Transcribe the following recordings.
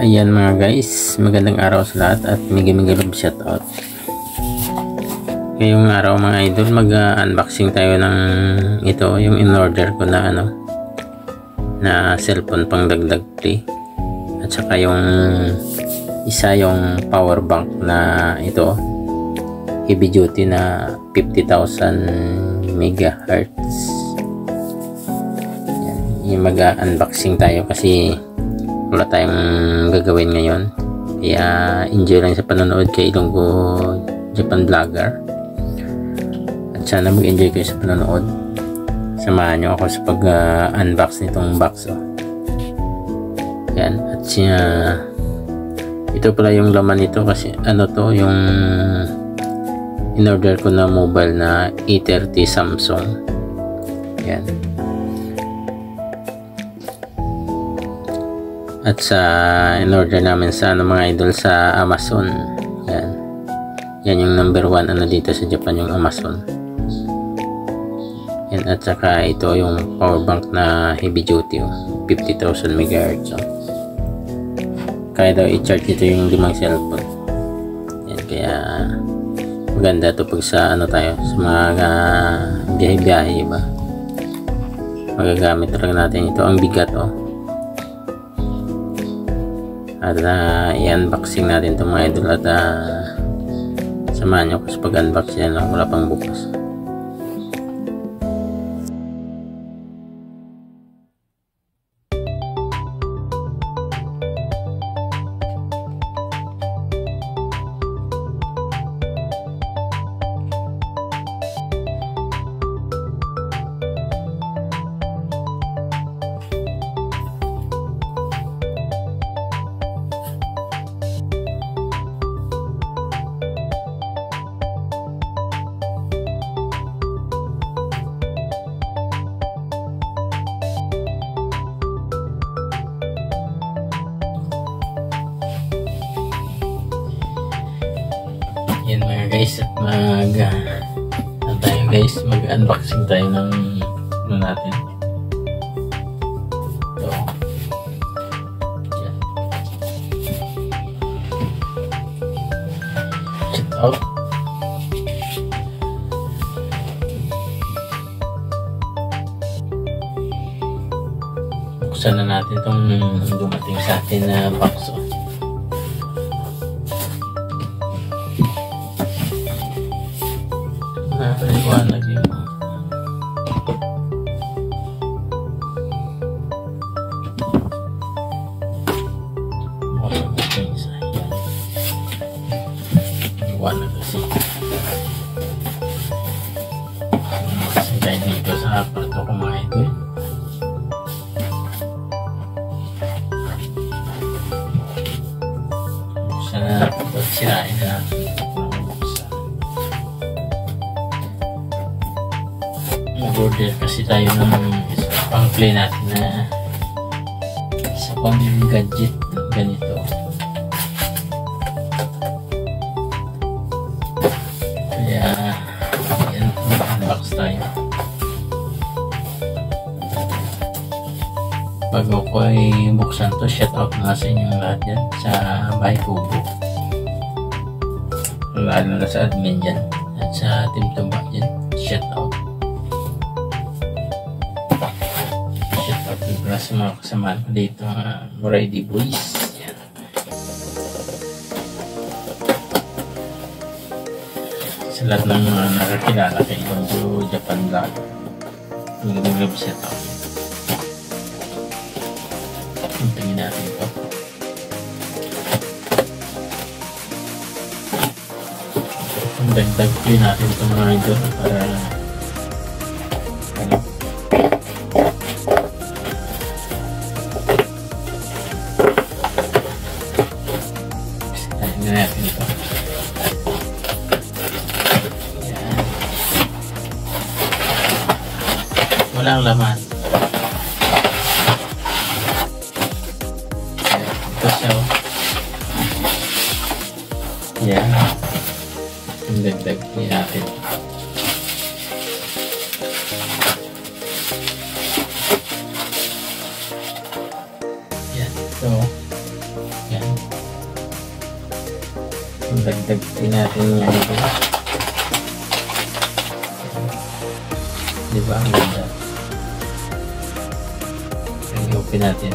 Ayan mga guys, magandang araw sa lahat at mega love shoutout. Ngayong araw mga idol, mag-unboxing tayo ng ito, yung in-order ko na na cellphone pang dagdag play. At saka yung isa yung power bank na ito, heavy duty na 50,000 megahertz. Yung mag-unboxing tayo kasi wala tayong gagawin ngayon, kaya enjoy lang sa panonood kay Ilonggo Japan Vlogger, at sana mag-enjoy kayo sa panonood. Samahan nyo ako sa pag-unbox nitong box. Yan, at ito pala yung laman nito, kasi to yung in-order ko na mobile na A30 Samsung. Yan. At sa in-order namin sa mga idol sa Amazon. Yan yung number 1 dito sa Japan, yung Amazon. Yan, at saka ito yung power bank na heavy duty, 50,000 MHz. Kaya daw i-charge ito yung 5 cellphone. Yan, kaya maganda to pag sa tayo sa mga biyahe-biyahe ba. Magagamit talaga natin ito. Ang bigat at i-unboxing natin itong mga idol, at samahan nyo kasi pag-unbox yan, wala pang bukas. Yan mga guys, at mag-unboxing tayo ng natin. So, yan. Check out. Buksan na natin itong dumating sa atin na box. Nakaliwanag yun. Liwanag kasi. Kasi tayo dito sa aparto ko mga ito. Buksan na natin ito. Sirain na natin. Order kasi tayo ng pang play natin na sa pang gadget ganito. Kaya yan, unbox tayo. Bago ko ay buksan to, shout out na sa inyong lahat dyan sa Bahay Kubo, lalo na sa admin dyan at sa Team Tumba dyan. Shout out sa mga kasamaan ko dito, Ready Boys. Yan. Sa lahat ng mga nakakilala kay Ilonggo Japan Vlog, mag-love set up. Tingin natin ito. Ang dagdag play natin ito mga idol para natin ito. Yan. Walang laman. Ito siya. Yan. Ang dagdag natin. Yan. So, yan. Dagdag din natin yung ano ko. Diba? Ang ganda. I-open natin.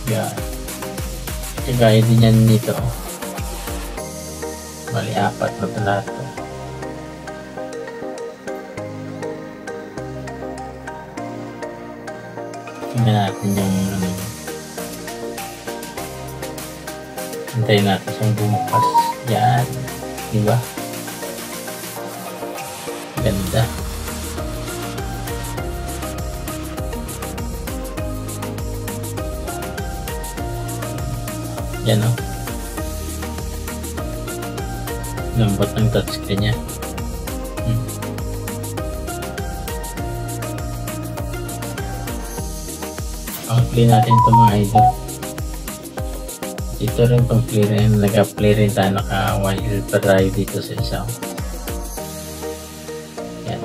Yan. Kagaya din yan nito. Bali, 4 na ito lahat. Tingnan natin yung ano. Hintayin natin siyang bumukas. Yan. Diba? Ganda. Yan o. Lambot ng touchscreen niya. Pang-play natin ito mga idol. Ito rin pang-play rin. Nag-play rin tayo. Naka-while pa tayo dito sa isa. Yan.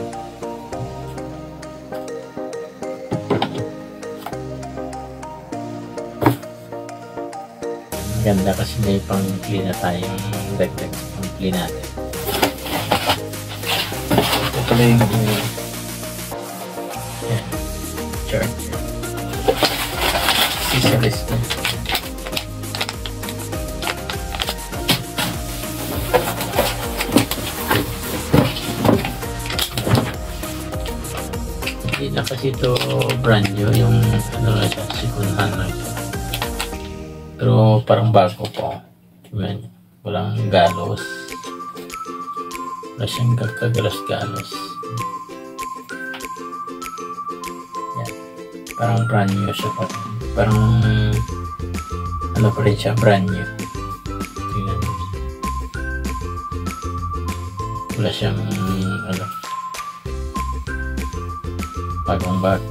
Ganda kasi may pang-play na tayong dagdag sa pang-play natin. Ito pala yung yan. Charger. Accessories na. Hindi na kasi ito brand new. Yung ano na siya, sikunhan na siya. Pero parang bago po. Tingnan, walang galos. Wala siyang kagalas-galos. Yan. Parang brand new siya pa. Parang ano pa rin siya, brand new. Tingnan mo. Wala siyang ano, bagong bag.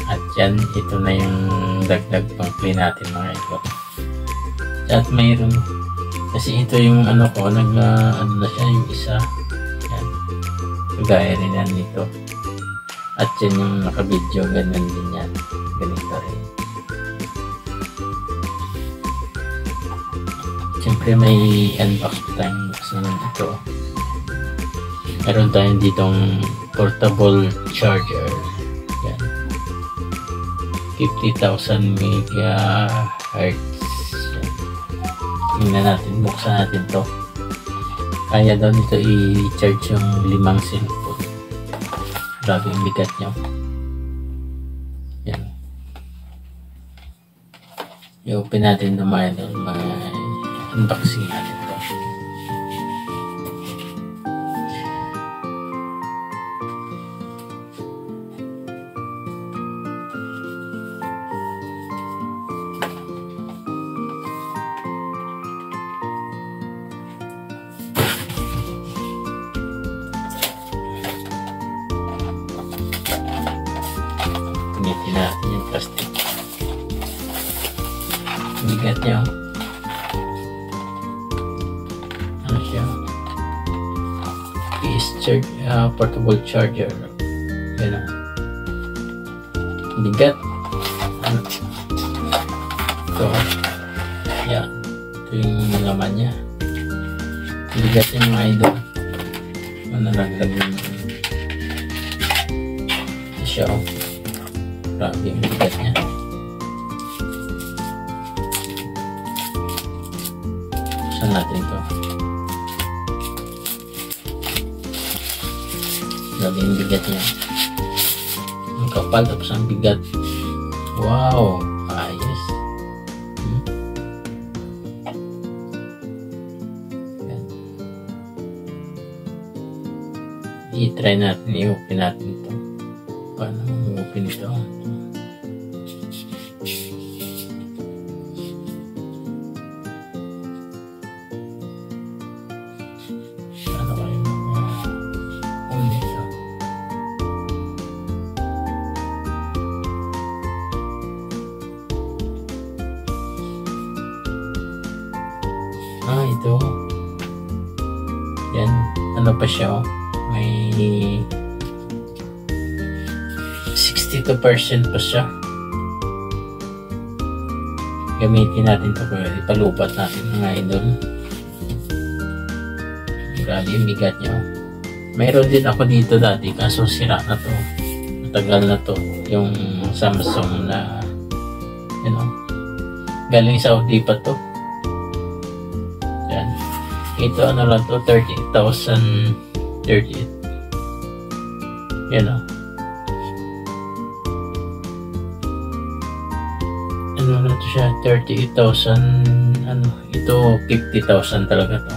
At yan, ito na yung dagdag pang play natin mga ito. At mayroon, kasi ito yung ano ko, ano na siya, yung isa. Yan. Kagaya rin yan dito. At yan yung naka-video, ganyan din yan. Ganito rin. Siyempre may unbox tayong kasunod ito. Meron tayong ditong portable charger. Yan. 50,000 MHz. Tingnan natin, buksan natin to. Kaya daw nito i-charge yung 5 cellphone. Grabe yung bigat niya. Yan. I-open natin ito mga idol. Unboxing natin to. Punitin natin yung plastic. Bigat niya. Ano siya? Portable charger. Yan o. Bigat. Ano? Ito. Yan. Ito yung laman niya. Bigat yung mga idol. Manalaglag yung siya o. Grabe yung bigat niya. Saan natin ito? Grabe yung bigat niya. Ang kapal tapos ang bigat. Wow! Ayos. I-try natin. I-open natin ito. Paano i-open ito? pa siya, oh. May 62% pa siya. Gamitin natin ito, ipalupat natin mga idol. Grabe yung bigat niya, oh. Mayroon din ako dito dati, kaso sira na to, matagal na to, yung Samsung na galing Saudi pa to. Yan. Ito ano lang to, 38,000. Yan, oh. Ano na to siya, 38,000. Ano, ito 50,000 talaga to.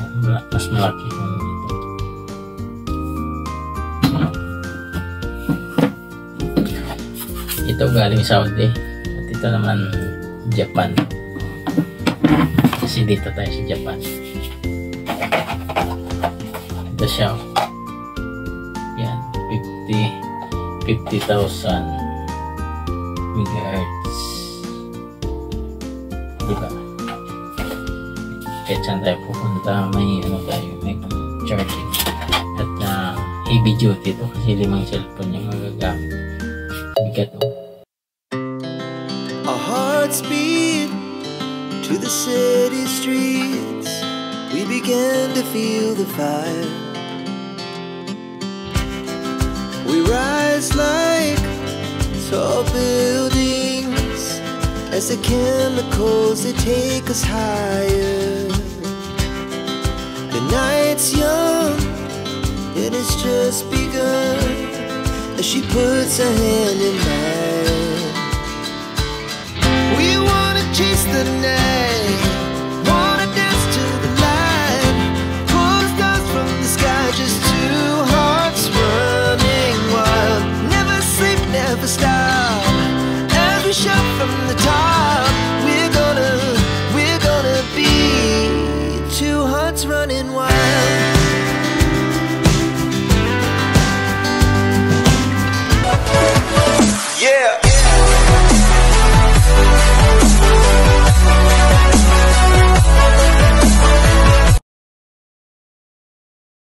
Mas malaki kung ito. Ito galing Saudi. At ito naman Japan. Kasi dito tayo sa Japan. Ito siya. Yan. 50,000 megahertz. Diba? Kahit saan tayo pupunta, may tayo, may charging. At heavy duty to kasi 5 cellphone yung magagamit. Bigat, oh. Our hearts beat to the city streets. We began to feel the fire. We rise like tall buildings as the chemicals, they take us higher. The night's young, it has just begun as she puts her hand in mine. We wanna chase the night.